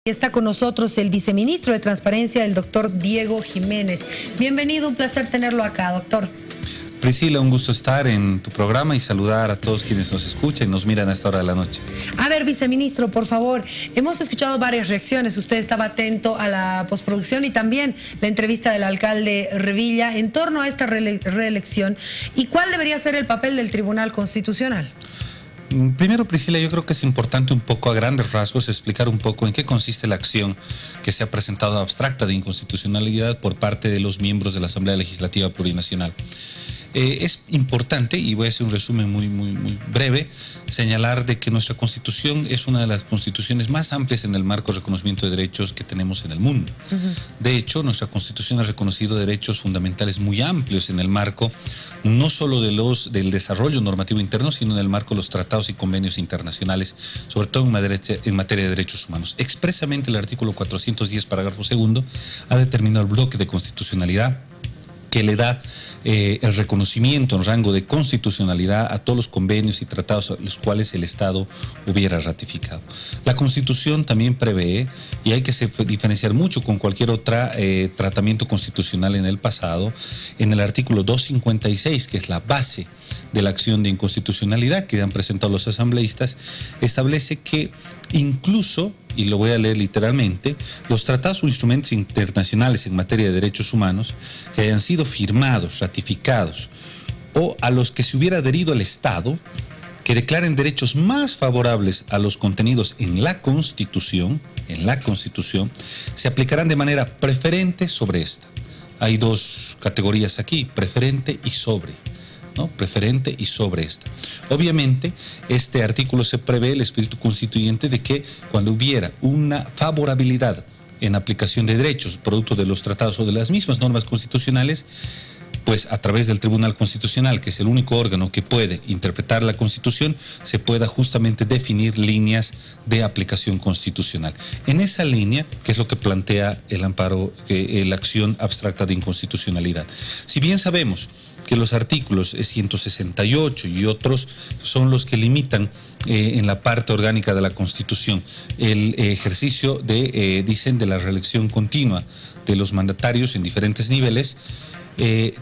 Está con nosotros el viceministro de Transparencia, el doctor Diego Jiménez. Bienvenido, un placer tenerlo acá, doctor. Priscila, un gusto estar en tu programa y saludar a todos quienes nos escuchan y nos miran a esta hora de la noche. A ver, viceministro, por favor, hemos escuchado varias reacciones. Usted estaba atento a la postproducción y también la entrevista del alcalde Revilla en torno a esta reelección. ¿Y cuál debería ser el papel del Tribunal Constitucional? Primero, Priscila, yo creo que es importante un poco a grandes rasgos explicar un poco en qué consiste la acción que se ha presentado abstracta de inconstitucionalidad por parte de los miembros de la Asamblea Legislativa Plurinacional. Es importante, y voy a hacer un resumen muy breve, señalar de que nuestra Constitución es una de las constituciones más amplias en el marco de reconocimiento de derechos que tenemos en el mundo. De hecho, nuestra Constitución ha reconocido derechos fundamentales muy amplios en el marco, no solo del desarrollo normativo interno, sino en el marco de los tratados y convenios internacionales, sobre todo en materia de derechos humanos. Expresamente el artículo 410, parágrafo segundo, ha determinado el bloque de constitucionalidad que le da el reconocimiento en rango de constitucionalidad a todos los convenios y tratados a los cuales el Estado hubiera ratificado. La Constitución también prevé, y hay que diferenciar mucho con cualquier otro tratamiento constitucional en el pasado, en el artículo 256, que es la base de la acción de inconstitucionalidad que han presentado los asambleístas, establece que incluso, y lo voy a leer literalmente, los tratados o instrumentos internacionales en materia de derechos humanos que hayan sido firmados, ratificados, o a los que se hubiera adherido el Estado, que declaren derechos más favorables a los contenidos en la Constitución, se aplicarán de manera preferente sobre esta. Hay dos categorías aquí, preferente y sobre. ¿No? Preferente y sobre esta. Obviamente, este artículo se prevé el espíritu constituyente de que cuando hubiera una favorabilidad en aplicación de derechos, producto de los tratados o de las mismas normas constitucionales, pues a través del Tribunal Constitucional, que es el único órgano que puede interpretar la Constitución, se pueda justamente definir líneas de aplicación constitucional. En esa línea, que es lo que plantea el amparo, la acción abstracta de inconstitucionalidad. Si bien sabemos que los artículos 168 y otros son los que limitan en la parte orgánica de la Constitución el ejercicio dicen, de la reelección continua de los mandatarios en diferentes niveles,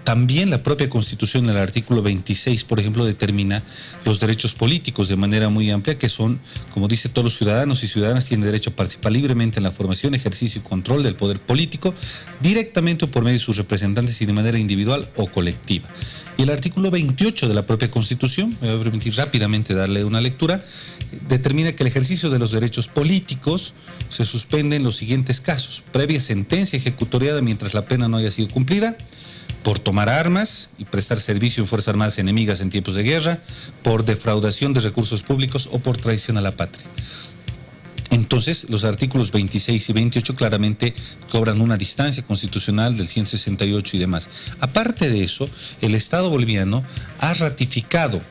también la propia Constitución en el artículo 26, por ejemplo, determina los derechos políticos de manera muy amplia, que son, como dice, todos los ciudadanos y ciudadanas tienen derecho a participar libremente en la formación, ejercicio y control del poder político, directamente o por medio de sus representantes y de manera individual o colectiva. Y el artículo 28 de la propia Constitución, me voy a permitir rápidamente darle una lectura, determina que el ejercicio de los derechos políticos se suspende en los siguientes casos: previa sentencia ejecutoriada mientras la pena no haya sido cumplida, por tomar armas y prestar servicio en Fuerzas Armadas enemigas en tiempos de guerra, por defraudación de recursos públicos o por traición a la patria. Entonces, los artículos 26 y 28 claramente cobran una distancia constitucional del 168 y demás. Aparte de eso, el Estado boliviano ha ratificado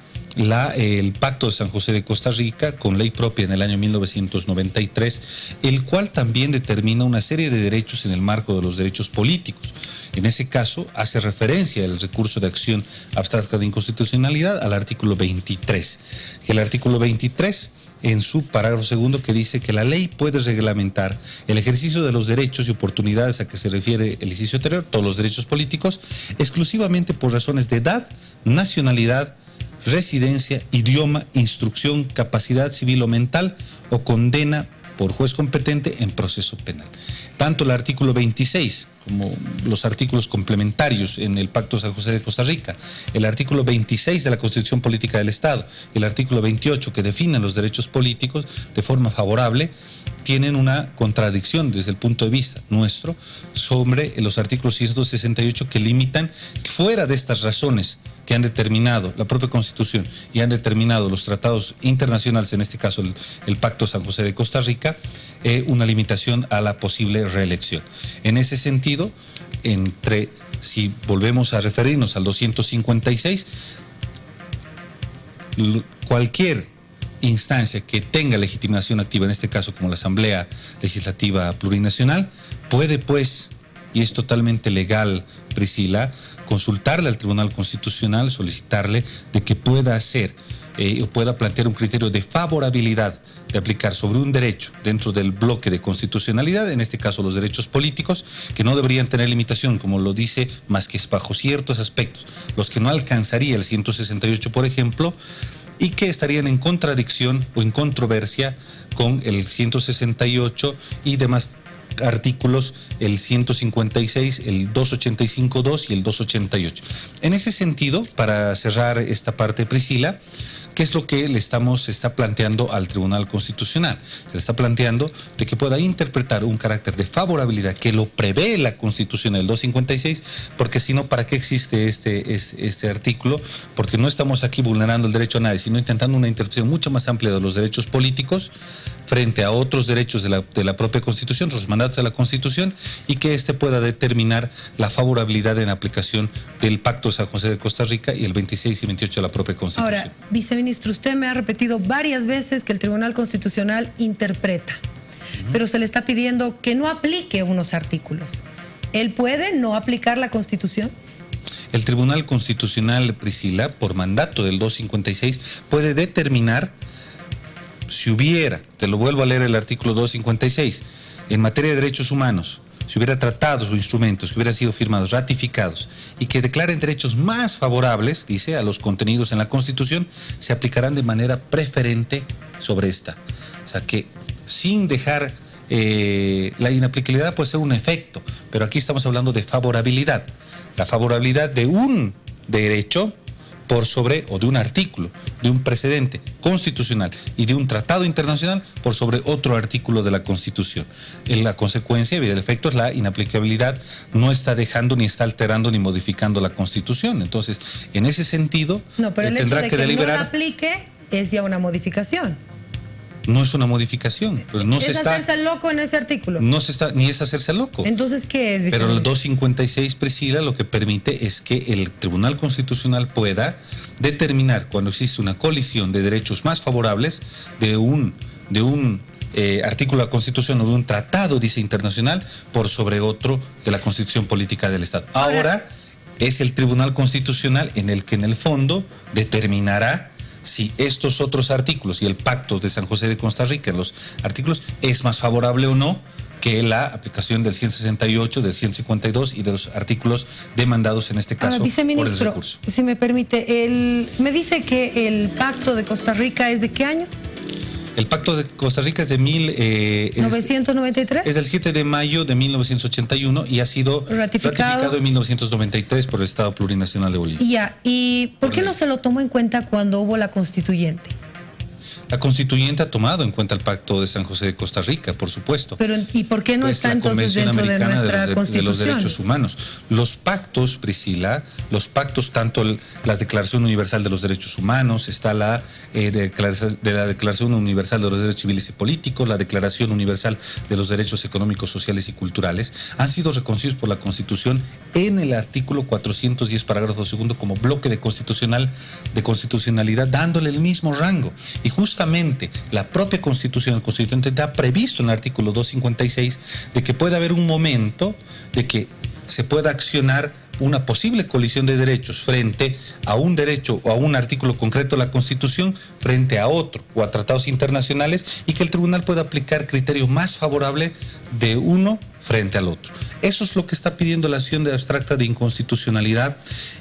el Pacto de San José de Costa Rica con ley propia en el año 1993, el cual también determina una serie de derechos en el marco de los derechos políticos. En ese caso, hace referencia el recurso de acción abstracta de inconstitucionalidad al artículo 23, que el artículo 23, en su parágrafo segundo, que dice que la ley puede reglamentar el ejercicio de los derechos y oportunidades a que se refiere el inciso anterior, todos los derechos políticos, exclusivamente por razones de edad, nacionalidad, residencia, idioma, instrucción, capacidad civil o mental, o condena por juez competente en proceso penal. Tanto el artículo 26 como los artículos complementarios en el Pacto de San José de Costa Rica, el artículo 26 de la Constitución Política del Estado, el artículo 28 que definen los derechos políticos de forma favorable, tienen una contradicción desde el punto de vista nuestro sobre los artículos 168 que limitan, fuera de estas razones que han determinado la propia Constitución y han determinado los tratados internacionales, en este caso el Pacto de San José de Costa Rica, una limitación a la posible reelección. En ese sentido, si volvemos a referirnos al 256, cualquier instancia que tenga legitimación activa, en este caso como la Asamblea Legislativa Plurinacional, puede pues, y es totalmente legal, Priscila, consultarle al Tribunal Constitucional, solicitarle de que pueda hacer pueda plantear un criterio de favorabilidad de aplicar sobre un derecho dentro del bloque de constitucionalidad, en este caso los derechos políticos, que no deberían tener limitación, como lo dice, más que bajo ciertos aspectos, los que no alcanzaría el 168, por ejemplo, y que estarían en contradicción o en controversia con el 168 y demás artículos, el 156, el 285.2 y el 288. En ese sentido, para cerrar esta parte, Priscila, ¿qué es lo que está planteando al Tribunal Constitucional? Se le está planteando de que pueda interpretar un carácter de favorabilidad que lo prevé la Constitución del 256, porque si no, ¿para qué existe este artículo? Porque no estamos aquí vulnerando el derecho a nadie, sino intentando una interpretación mucho más amplia de los derechos políticos frente a otros derechos de la propia Constitución, los mandatos de la Constitución, y que pueda determinar la favorabilidad en aplicación del Pacto de San José de Costa Rica y el 26 y 28 de la propia Constitución. Ahora, viceministro, usted me ha repetido varias veces que el Tribunal Constitucional interpreta, pero se le está pidiendo que no aplique unos artículos. ¿Él puede no aplicar la Constitución? El Tribunal Constitucional, Priscila, por mandato del 256, puede determinar si hubiera, te lo vuelvo a leer el artículo 256, en materia de derechos humanos, si hubiera tratados o instrumentos que hubieran sido firmados, ratificados y que declaren derechos más favorables, dice, a los contenidos en la Constitución, se aplicarán de manera preferente sobre esta. O sea que sin dejar la inaplicabilidad puede ser un efecto, pero aquí estamos hablando de favorabilidad. La favorabilidad de un derecho por sobre, o de un artículo, de un precedente constitucional y de un tratado internacional por sobre otro artículo de la Constitución. En la consecuencia y el efecto es la inaplicabilidad, no está dejando ni está alterando ni modificando la Constitución. Entonces, en ese sentido, no, pero el tendrá hecho de que deliberar. No la aplique es ya una modificación. No es una modificación, pero no se está... ¿Es hacerse loco en ese artículo? No se está, ni es hacerse loco. Entonces, ¿qué es, Pero el 256, Priscila, lo que permite es que el Tribunal Constitucional pueda determinar cuando existe una colisión de derechos más favorables de un artículo de la Constitución o de un tratado, dice, internacional, por sobre otro de la Constitución Política del Estado. Ahora es el Tribunal Constitucional en el que en el fondo determinará si estos otros artículos y el Pacto de San José de Costa Rica, los artículos, es más favorable o no que la aplicación del 168, del 152 y de los artículos demandados en este caso por el recurso. Si me permite, me dice que el Pacto de Costa Rica es ¿de qué año? El Pacto de Costa Rica es de 1993. Es del 7 de mayo de 1981 y ha sido ratificado en 1993 por el Estado Plurinacional de Bolivia. Ya, ¿y por qué no se lo tomó en cuenta cuando hubo la constituyente? La constituyente ha tomado en cuenta el Pacto de San José de Costa Rica, por supuesto. Pero, ¿y por qué no está entonces dentro de nuestra Constitución? De los derechos humanos. Los pactos, Priscila, los pactos, tanto la Declaración Universal de los Derechos Humanos, está la Declaración Universal de los Derechos Civiles y Políticos, la Declaración Universal de los Derechos Económicos, Sociales y Culturales, han sido reconocidos por la Constitución en el artículo 410, parágrafo segundo, como bloque de constitucionalidad, dándole el mismo rango. Y justamente la propia Constitución, el Constituyente ha previsto en el artículo 256 de que puede haber un momento de que se pueda accionar una posible colisión de derechos frente a un derecho o a un artículo concreto de la Constitución frente a otro o a tratados internacionales, y que el tribunal pueda aplicar criterio más favorable de uno frente al otro. Eso es lo que está pidiendo la acción de abstracta de inconstitucionalidad.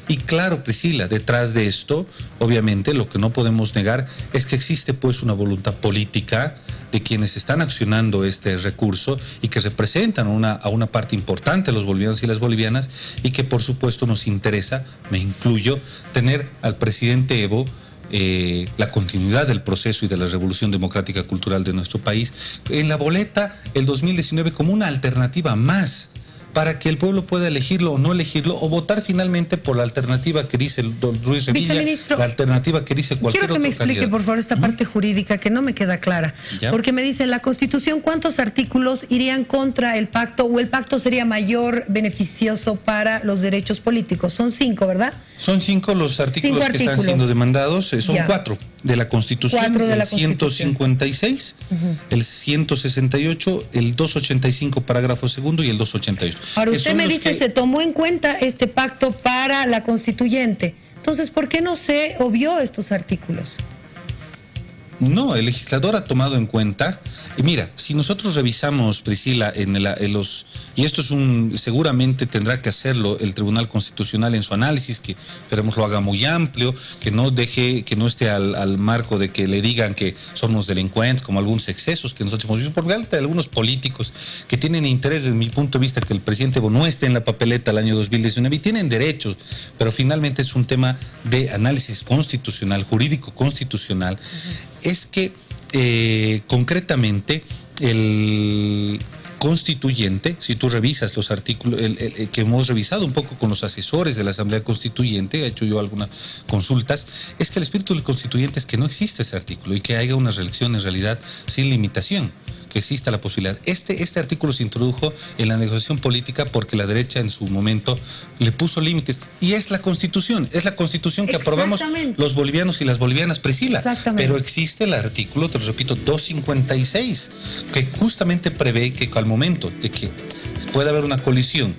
Y claro, Priscila, detrás de esto, obviamente, lo que no podemos negar es que existe pues una voluntad política de quienes están accionando este recurso y que representan a una parte importante de los bolivianos y las bolivianas, y que por supuesto nos interesa, me incluyo, tener al presidente Evo la continuidad del proceso y de la revolución democrática cultural de nuestro país en la boleta el 2019 como una alternativa más para que el pueblo pueda elegirlo o no elegirlo, o votar finalmente por la alternativa que dice el don Ruiz Revilla, la alternativa que dice cualquier otro candidato. Quiero que me explique, por favor, esta parte jurídica que no me queda clara. ¿Ya? Porque me dice, la Constitución, ¿cuántos artículos irían contra el pacto, o el pacto sería mayor beneficioso para los derechos políticos? Son 5, ¿verdad? Son 5 los artículos que están siendo demandados, son 4 de la Constitución, el 156, el 168, el 285, parágrafo segundo, y el 288. Ahora usted me dice, se tomó en cuenta este pacto para la constituyente. Entonces, ¿por qué no se obvió estos artículos? No, el legislador ha tomado en cuenta, y mira, si nosotros revisamos, Priscila, y esto seguramente tendrá que hacerlo el Tribunal Constitucional en su análisis, que esperemos lo haga muy amplio, que no esté al marco de que le digan que somos delincuentes, como algunos excesos que nosotros hemos visto, por parte de algunos políticos que tienen interés, desde mi punto de vista, que el presidente Evo no esté en la papeleta el año 2019, y tienen derechos, pero finalmente es un tema de análisis constitucional, jurídico constitucional. Es que concretamente el constituyente, si tú revisas los artículos que hemos revisado un poco con los asesores de la Asamblea Constituyente, he hecho yo algunas consultas, es que el espíritu del constituyente es que no existe ese artículo y que haya una reelección en realidad sin limitación, que exista la posibilidad. Este artículo se introdujo en la negociación política porque la derecha en su momento le puso límites, y es la Constitución que aprobamos los bolivianos y las bolivianas, Priscila. Pero existe el artículo, te lo repito, 256, que justamente prevé que al momento de que pueda haber una colisión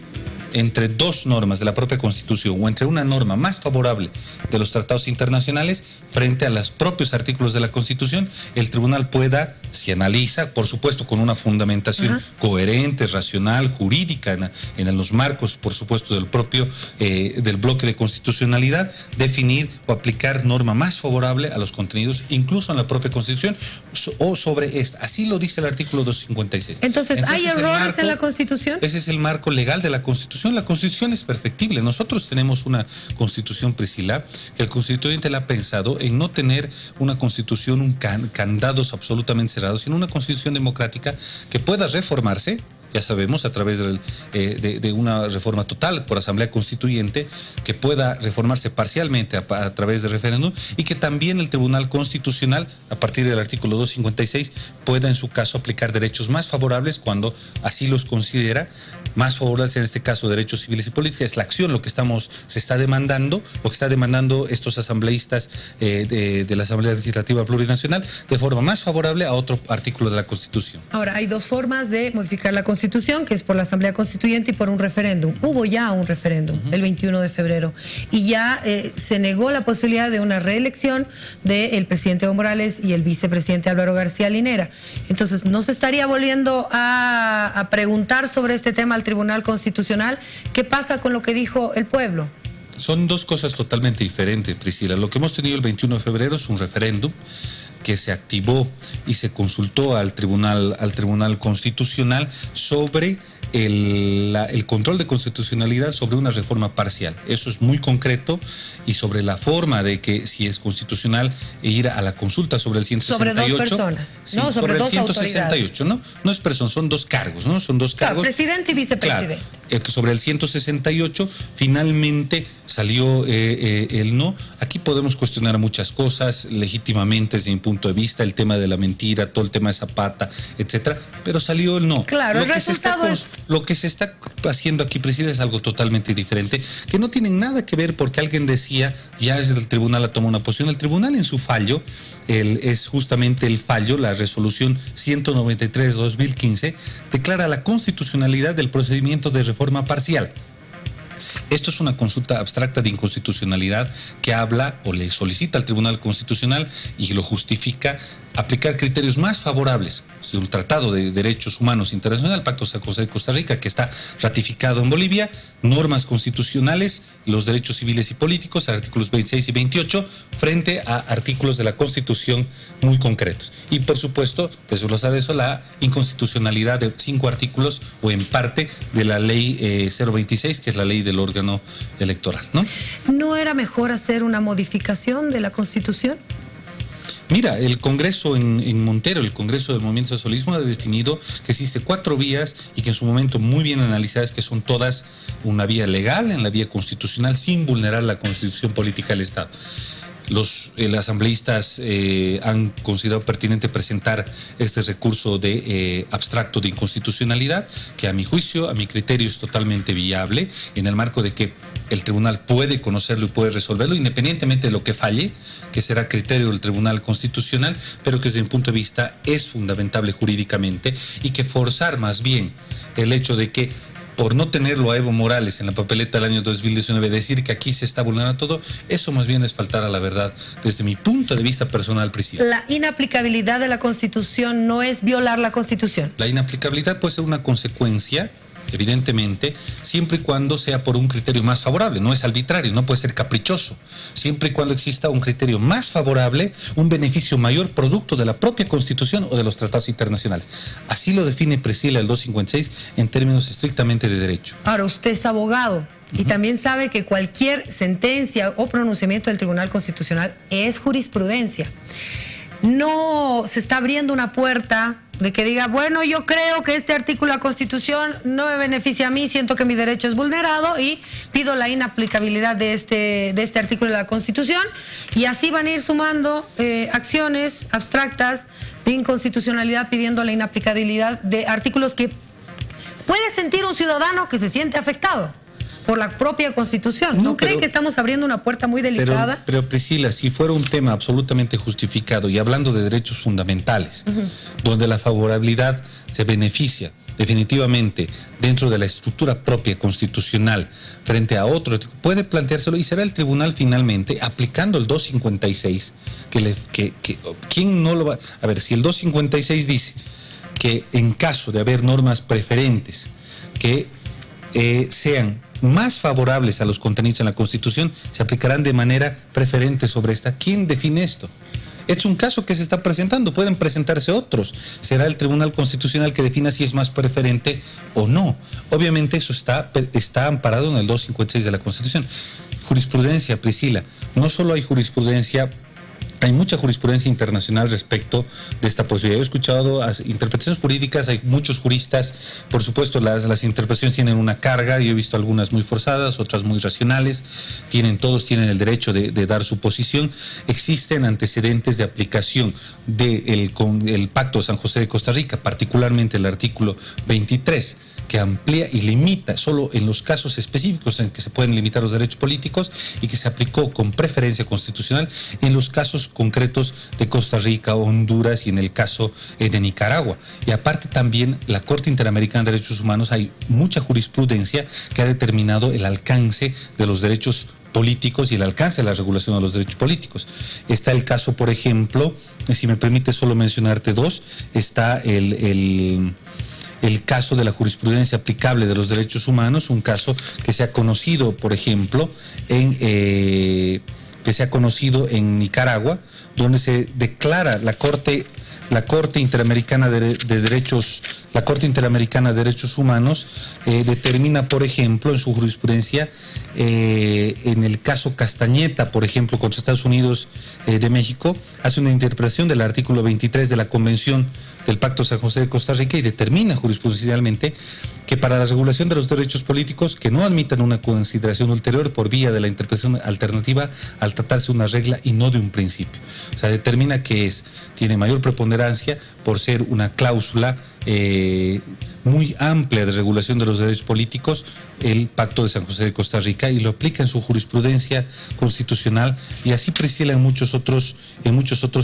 entre dos normas de la propia Constitución o entre una norma más favorable de los tratados internacionales frente a los propios artículos de la Constitución, el tribunal pueda, si analiza, por supuesto con una fundamentación coherente, racional, jurídica, en los marcos, por supuesto, del propio del bloque de constitucionalidad, definir o aplicar norma más favorable a los contenidos, incluso en la propia Constitución o sobre esta. Así lo dice el artículo 256. Entonces ¿hay errores en la Constitución? Ese es el marco legal de la Constitución. La Constitución es perfectible. Nosotros tenemos una Constitución, Priscila, que el constituyente la ha pensado en no tener una Constitución, candados absolutamente cerrados, sino una Constitución democrática que pueda reformarse, ya sabemos, a través de una reforma total por Asamblea Constituyente, que pueda reformarse parcialmente a través de referéndum, y que también el Tribunal Constitucional, a partir del artículo 256, pueda en su caso aplicar derechos más favorables cuando así los considera, más favorables en este caso derechos civiles y políticos. Es la acción lo que se está demandando, o que está demandando estos asambleístas de la Asamblea Legislativa Plurinacional, de forma más favorable a otro artículo de la Constitución. Ahora, hay dos formas de modificar la Constitución, que es por la Asamblea Constituyente y por un referéndum. Hubo ya un referéndum el 21 de febrero y ya se negó la posibilidad de una reelección del presidente Evo Morales y el vicepresidente Álvaro García Linera. Entonces, ¿no se estaría volviendo a preguntar sobre este tema al Tribunal Constitucional? ¿Qué pasa con lo que dijo el pueblo? Son dos cosas totalmente diferentes, Priscila. Lo que hemos tenido el 21 de febrero es un referéndum que se activó y se consultó al Tribunal Constitucional sobre el control de constitucionalidad sobre una reforma parcial. Eso es muy concreto, y sobre la forma de que si es constitucional ir a la consulta sobre el 168. Sobre dos personas, sí, ¿no? Sobre el dos 168, ¿no? No es persona, son dos cargos, ¿no? Son dos cargos. Claro, presidente y vicepresidente. Claro, sobre el 168 finalmente salió el no. Aquí podemos cuestionar muchas cosas legítimamente desde mi punto de vista, el tema de la mentira, todo el tema de Zapata, etcétera, pero salió el no. Claro, el resultado es... Lo que se está haciendo aquí, Priscila, es algo totalmente diferente, que no tiene nada que ver porque alguien decía, ya el tribunal ha tomado una posición. El tribunal en su fallo, es justamente el fallo, la resolución 193/2015, declara la constitucionalidad del procedimiento de reforma parcial. Esto es una consulta abstracta de inconstitucionalidad que habla o le solicita al Tribunal Constitucional, y lo justifica, aplicar criterios más favorables de un Tratado de Derechos Humanos Internacional, Pacto San José de Costa Rica, que está ratificado en Bolivia, normas constitucionales, los derechos civiles y políticos, artículos 26 y 28, frente a artículos de la Constitución muy concretos. Y por supuesto, pues lo sabe eso, la inconstitucionalidad de 5 artículos o en parte de la ley 026, que es la ley del órgano electoral, ¿no? ¿No era mejor hacer una modificación de la Constitución? Mira, el Congreso en Montero, el Congreso del Movimiento Socialismo, ha definido que existe 4 vías y que en su momento muy bien analizadas, que son todas una vía legal, en la vía constitucional, sin vulnerar la Constitución política del Estado. Los asambleístas han considerado pertinente presentar este recurso de abstracto de inconstitucionalidad, que a mi juicio, a mi criterio, es totalmente viable, en el marco de que el tribunal puede conocerlo y puede resolverlo, independientemente de lo que falle, que será criterio del Tribunal Constitucional, pero que desde mi punto de vista es fundamentable jurídicamente, y que forzar más bien el hecho de que por no tenerlo a Evo Morales en la papeleta del año 2019, decir que aquí se está vulnerando todo, eso más bien es faltar a la verdad desde mi punto de vista personal, Priscila. La inaplicabilidad de la Constitución no es violar la Constitución. La inaplicabilidad puede ser una consecuencia, evidentemente, siempre y cuando sea por un criterio más favorable, no es arbitrario, no puede ser caprichoso, siempre y cuando exista un criterio más favorable, un beneficio mayor producto de la propia Constitución o de los tratados internacionales. Así lo define Priscila el 256 en términos estrictamente de derecho. Ahora, usted es abogado y también sabe que cualquier sentencia o pronunciamiento del Tribunal Constitucional es jurisprudencia. No se está abriendo una puerta de que diga, bueno, yo creo que este artículo de la Constitución no me beneficia a mí, siento que mi derecho es vulnerado y pido la inaplicabilidad de este artículo de la Constitución, y así van a ir sumando acciones abstractas de inconstitucionalidad pidiendo la inaplicabilidad de artículos que puede sentir un ciudadano que se siente afectado por la propia Constitución. ¿No cree que estamos abriendo una puerta muy delicada? Pero Priscila, si fuera un tema absolutamente justificado y hablando de derechos fundamentales, donde la favorabilidad se beneficia definitivamente dentro de la estructura propia constitucional frente a otro, puede planteárselo y será el tribunal finalmente aplicando el 256 ¿quién no lo va? A ver, si el 256 dice que en caso de haber normas preferentes que sean más favorables a los contenidos en la Constitución, se aplicarán de manera preferente sobre esta. ¿Quién define esto? Es un caso que se está presentando, pueden presentarse otros. Será el Tribunal Constitucional que defina si es más preferente o no. Obviamente eso está amparado en el 256 de la Constitución. Jurisprudencia, Priscila, no solo hay jurisprudencia, hay mucha jurisprudencia internacional respecto de esta posibilidad. He escuchado interpretaciones jurídicas, hay muchos juristas, por supuesto las interpretaciones tienen una carga, yo he visto algunas muy forzadas, otras muy racionales, todos tienen el derecho de dar su posición. Existen antecedentes de aplicación del Pacto de San José de Costa Rica, particularmente el artículo 23, que amplía y limita solo en los casos específicos en que se pueden limitar los derechos políticos y que se aplicó con preferencia constitucional en los casos concretos de Costa Rica, Honduras y en el caso de Nicaragua. Y aparte también la Corte Interamericana de Derechos Humanos, hay mucha jurisprudencia que ha determinado el alcance de los derechos políticos y el alcance de la regulación de los derechos políticos. Está el caso, por ejemplo, si me permite solo mencionarte dos, está el caso de la jurisprudencia aplicable de los derechos humanos, un caso que se ha conocido, por ejemplo, en Nicaragua, donde se declara la Corte Interamericana de Derechos Humanos determina, por ejemplo, en su jurisprudencia, en el caso Castañeta, por ejemplo, contra Estados Unidos de México, hace una interpretación del artículo 23 de la Convención del Pacto de San José de Costa Rica y determina jurisprudencialmente que para la regulación de los derechos políticos que no admitan una consideración ulterior por vía de la interpretación alternativa al tratarse de una regla y no de un principio. O sea, determina que tiene mayor preponderancia por ser una cláusula muy amplia de regulación de los derechos políticos, el Pacto de San José de Costa Rica, y lo aplica en su jurisprudencia constitucional, y así Priscila en muchos otros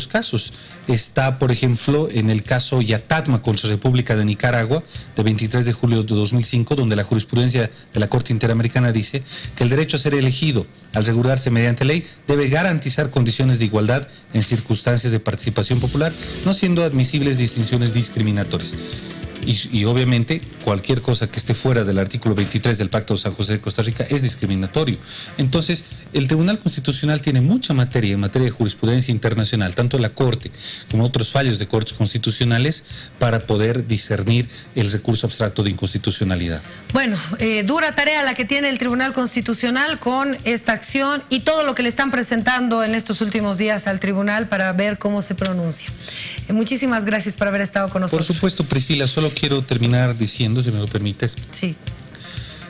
casos. Está, por ejemplo, en el caso Yatatma contra República de Nicaragua, de 23 de julio de 2005, donde la jurisprudencia de la Corte Interamericana dice que el derecho a ser elegido, al regularse mediante ley, debe garantizar condiciones de igualdad en circunstancias de participación popular, no siendo admisibles distinciones discriminatorias. Y obviamente cualquier cosa que esté fuera del artículo 23 del Pacto de San José de Costa Rica es discriminatorio. Entonces, el Tribunal Constitucional tiene mucha materia en materia de jurisprudencia internacional, tanto la Corte como otros fallos de cortes constitucionales, para poder discernir el recurso abstracto de inconstitucionalidad. Bueno, dura tarea la que tiene el Tribunal Constitucional con esta acción y todo lo que le están presentando en estos últimos días al Tribunal para ver cómo se pronuncia. Muchísimas gracias por haber estado con nosotros. Por supuesto, Priscila, solo quiero terminar diciendo, si me lo permites, sí,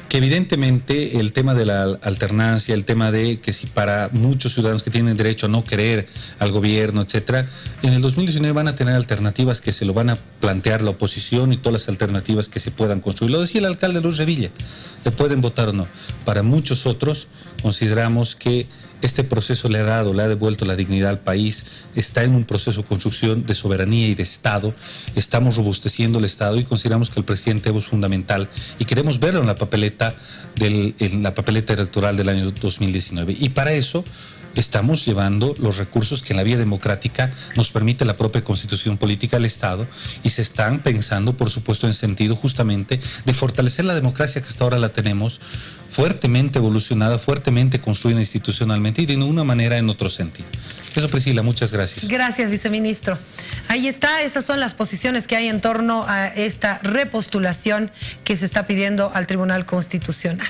que evidentemente el tema de la alternancia, el tema de que si para muchos ciudadanos que tienen derecho a no querer al gobierno, etcétera, en el 2019 van a tener alternativas que se lo van a plantear la oposición y todas las alternativas que se puedan construir. Lo decía el alcalde Luis Revilla, le pueden votar o no. Para muchos otros consideramos que Este proceso le ha devuelto la dignidad al país, está en un proceso de construcción de soberanía y de Estado, estamos robusteciendo el Estado y consideramos que el presidente Evo es fundamental y queremos verlo en la papeleta electoral del año 2019. Y para eso estamos llevando los recursos que en la vía democrática nos permite la propia Constitución Política del Estado y se están pensando, por supuesto, en sentido justamente de fortalecer la democracia que hasta ahora la tenemos fuertemente evolucionada, fuertemente construida institucionalmente y de una manera en otro sentido. Eso, Priscila, muchas gracias. Gracias, viceministro. Ahí está, esas son las posiciones que hay en torno a esta repostulación que se está pidiendo al Tribunal Constitucional.